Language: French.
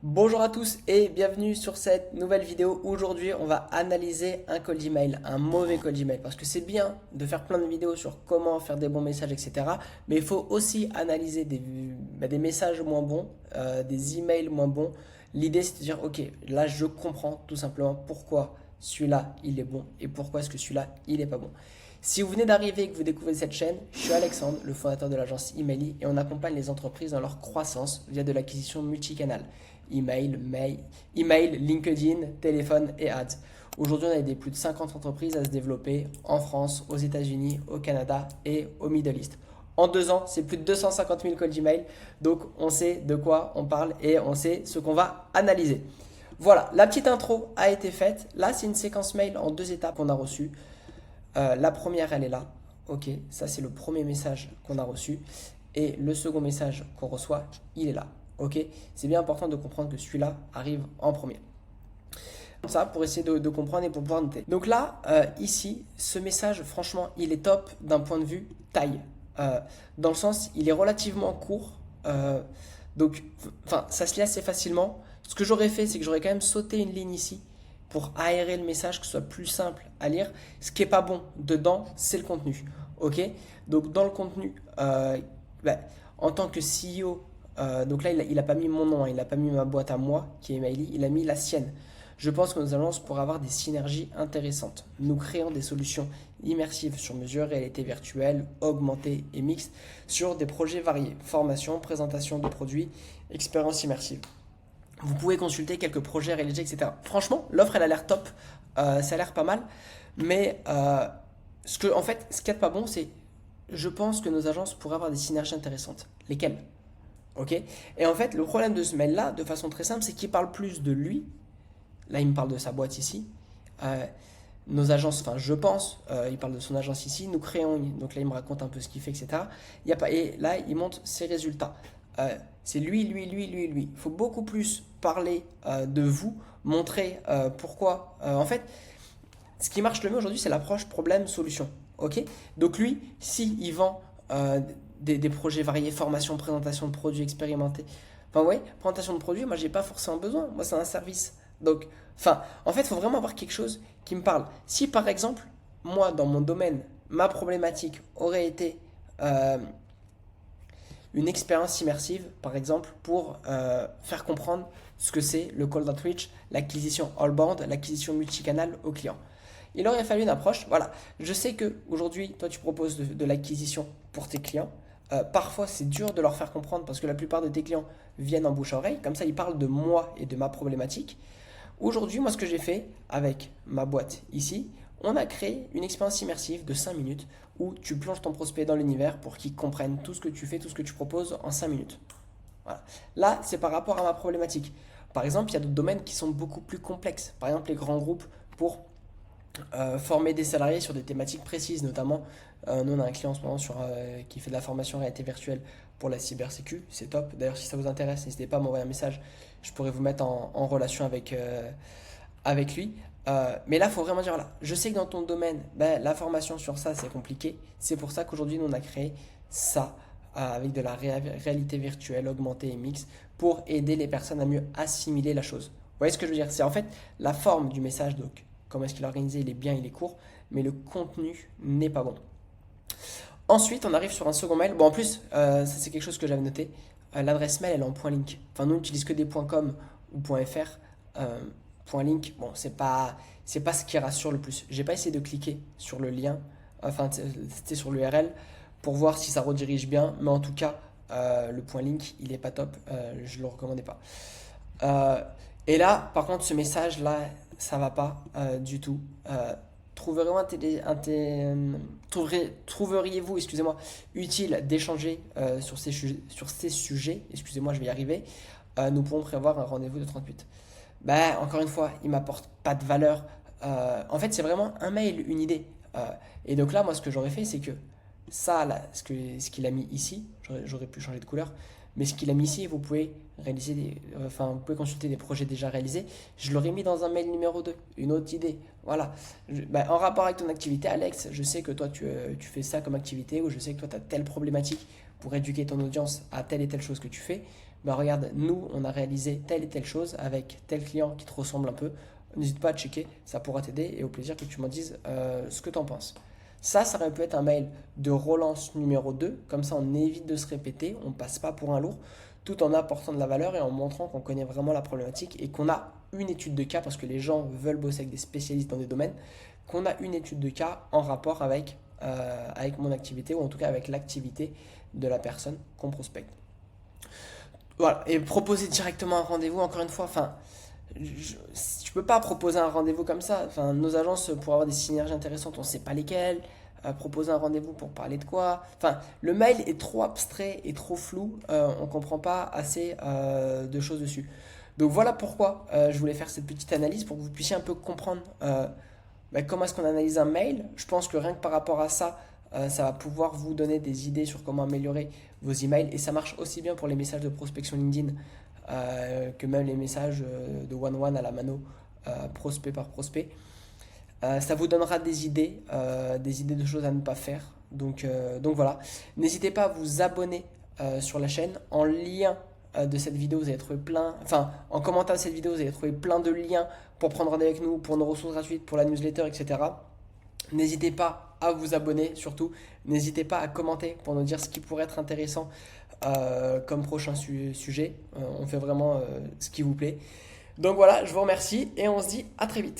Bonjour à tous et bienvenue sur cette nouvelle vidéo. Aujourd'hui, on va analyser un cold email, un mauvais cold email. Parce que c'est bien de faire plein de vidéos sur comment faire des bons messages, etc. Mais il faut aussi analyser des messages moins bons, des emails moins bons. L'idée, c'est de dire, ok, là, je comprends tout simplement pourquoi celui-là, il est bon et pourquoi est-ce que celui-là, il est pas bon. Si vous venez d'arriver et que vous découvrez cette chaîne, je suis Alexandre, le fondateur de l'agence Emaili, et on accompagne les entreprises dans leur croissance via de l'acquisition multicanale. Email, LinkedIn, téléphone et ads. Aujourd'hui, on a aidé plus de 50 entreprises à se développer en France, aux États-Unis, au Canada et au Middle East. En 2 ans, c'est plus de 250 000 cold email. Donc, on sait de quoi on parle et on sait ce qu'on va analyser. Voilà, la petite intro a été faite. Là, c'est une séquence mail en 2 étapes qu'on a reçue. La première, elle est là. Ok, ça c'est le premier message qu'on a reçu. Et le second message qu'on reçoit, il est là. Ok, c'est bien important de comprendre que celui-là arrive en premier. Comme ça, pour essayer de comprendre et pour pouvoir noter. Donc là, ici, ce message, franchement, il est top d'un point de vue taille. Dans le sens, il est relativement court. Donc, enfin, ça se lit assez facilement. Ce que j'aurais fait, c'est que j'aurais quand même sauté une ligne ici pour aérer le message, que ce soit plus simple à lire. Ce qui est pas bon dedans, c'est le contenu. Ok. Donc dans le contenu, bah, en tant que CEO, donc là il a pas mis mon nom, hein, il a pas mis ma boîte à moi qui est Emaili, il a mis la sienne. Je pense que nos agences pourraient avoir des synergies intéressantes. Nous créons des solutions immersives sur mesure, réalité virtuelle, augmentée et mixte sur des projets variés. Formation, présentation de produits, expérience immersive. Vous pouvez consulter quelques projets réalisés, etc. Franchement, l'offre, elle a l'air top. Ça a l'air pas mal. Mais en fait, ce qui est pas bon, c'est je pense que nos agences pourraient avoir des synergies intéressantes. Lesquelles? Ok. Et en fait, le problème de ce mail-là, de façon très simple, c'est qu'il parle plus de lui. Là, il me parle de sa boîte ici. Euh, nos agences, enfin, je pense, il parle de son agence ici. Nous créons, donc là, il me raconte un peu ce qu'il fait, etc. Il y a pas, et là, il montre ses résultats. C'est lui. Il faut beaucoup plus parler de vous, montrer pourquoi. En fait, ce qui marche le mieux aujourd'hui, c'est l'approche problème-solution. Ok. Donc lui, si il vend des projets variés, formation, présentation de produits expérimentés, enfin ouais, présentation de produits, moi j'ai pas forcément besoin. Moi c'est un service. Donc, enfin, en fait, il faut vraiment avoir quelque chose qui me parle. Si par exemple, moi dans mon domaine, ma problématique aurait été une expérience immersive, par exemple, pour faire comprendre ce que c'est le cold outreach, l'acquisition all-bound, l'acquisition multicanal au client. Il aurait fallu une approche. Voilà, je sais que aujourd'hui, toi, tu proposes de l'acquisition pour tes clients. Parfois, c'est dur de leur faire comprendre parce que la plupart de tes clients viennent en bouche à oreille. Comme ça, ils parlent de moi et de ma problématique. Aujourd'hui, moi, ce que j'ai fait avec ma boîte ici, on a créé une expérience immersive de 5 minutes où tu plonges ton prospect dans l'univers pour qu'il comprenne tout ce que tu fais, tout ce que tu proposes en 5 minutes. Voilà. Là, c'est par rapport à ma problématique. Par exemple, il y a d'autres domaines qui sont beaucoup plus complexes. Par exemple, les grands groupes pour former des salariés sur des thématiques précises, notamment, nous on a un client en ce moment qui fait de la formation en réalité virtuelle pour la cybersécu, c'est top. D'ailleurs, si ça vous intéresse, n'hésitez pas à m'envoyer un message, je pourrais vous mettre en relation avec lui. Mais là, il faut vraiment dire, voilà, je sais que dans ton domaine, ben, la formation sur ça, c'est compliqué. C'est pour ça qu'aujourd'hui, nous, on a créé ça avec de la réalité virtuelle, augmentée et mixte, pour aider les personnes à mieux assimiler la chose. Vous voyez ce que je veux dire? C'est en fait la forme du message, donc comment est-ce qu'il est organisé, il est bien, il est court, mais le contenu n'est pas bon. Ensuite, on arrive sur un second mail. Bon, en plus, ça c'est quelque chose que j'avais noté. L'adresse mail, elle est en point link. Enfin, nous, on n'utilise que des .com ou .fr. Point link, bon, c'est pas ce qui rassure le plus. J'ai pas essayé de cliquer sur le lien, enfin, c'était sur l'URL, pour voir si ça redirige bien, mais en tout cas, le point link, il est pas top. Je le recommandais pas. Euh, et là, par contre, ce message-là, ça va pas du tout. Trouveriez-vous, excusez-moi, utile d'échanger sur ces sujets, excusez-moi, je vais y arriver. Nous pourrons prévoir un rendez-vous de 38. Ben, encore une fois, il m'apporte pas de valeur. En fait, c'est vraiment un mail, une idée. Et donc là, moi, ce que j'aurais fait, c'est que ça, là, ce qu'il a mis ici, j'aurais pu changer de couleur, mais ce qu'il a mis ici, vous pouvez vous pouvez consulter des projets déjà réalisés. Je l'aurais mis dans un mail numéro 2, une autre idée. Voilà. En rapport avec ton activité, Alex, je sais que toi, tu fais ça comme activité, ou je sais que toi, tu as telle problématique pour éduquer ton audience à telle et telle chose que tu fais. bah regarde, nous, on a réalisé telle et telle chose avec tel client qui te ressemble un peu. N'hésite pas à checker, ça pourra t'aider et au plaisir que tu m'en dises ce que tu en penses. Ça aurait pu être un mail de relance numéro 2. Comme ça, on évite de se répéter, on ne passe pas pour un lourd, tout en apportant de la valeur et en montrant qu'on connaît vraiment la problématique et qu'on a une étude de cas, parce que les gens veulent bosser avec des spécialistes dans des domaines, qu'on a une étude de cas en rapport avec mon activité ou en tout cas avec l'activité de la personne qu'on prospecte. Voilà, et proposer directement un rendez-vous, encore une fois, enfin, tu peux pas proposer un rendez-vous comme ça. Enfin, nos agences, pour avoir des synergies intéressantes, on ne sait pas lesquelles. Proposer un rendez-vous pour parler de quoi. Enfin, le mail est trop abstrait et trop flou. On ne comprend pas assez de choses dessus. Donc voilà pourquoi je voulais faire cette petite analyse pour que vous puissiez un peu comprendre comment est-ce qu'on analyse un mail. Je pense que rien que par rapport à ça, ça va pouvoir vous donner des idées sur comment améliorer vos emails. Et ça marche aussi bien pour les messages de prospection LinkedIn que même les messages de one-one à la mano, prospect par prospect. Ça vous donnera des idées de choses à ne pas faire. Donc voilà. N'hésitez pas à vous abonner sur la chaîne. En lien de cette vidéo, vous allez trouver en commentaire de cette vidéo, vous allez trouver plein de liens pour prendre rendez-vous avec nous, pour nos ressources gratuites, pour la newsletter, etc. N'hésitez pas à vous abonner, surtout. N'hésitez pas à commenter pour nous dire ce qui pourrait être intéressant comme prochain sujet. On fait vraiment ce qui vous plaît. Donc voilà, je vous remercie et on se dit à très vite.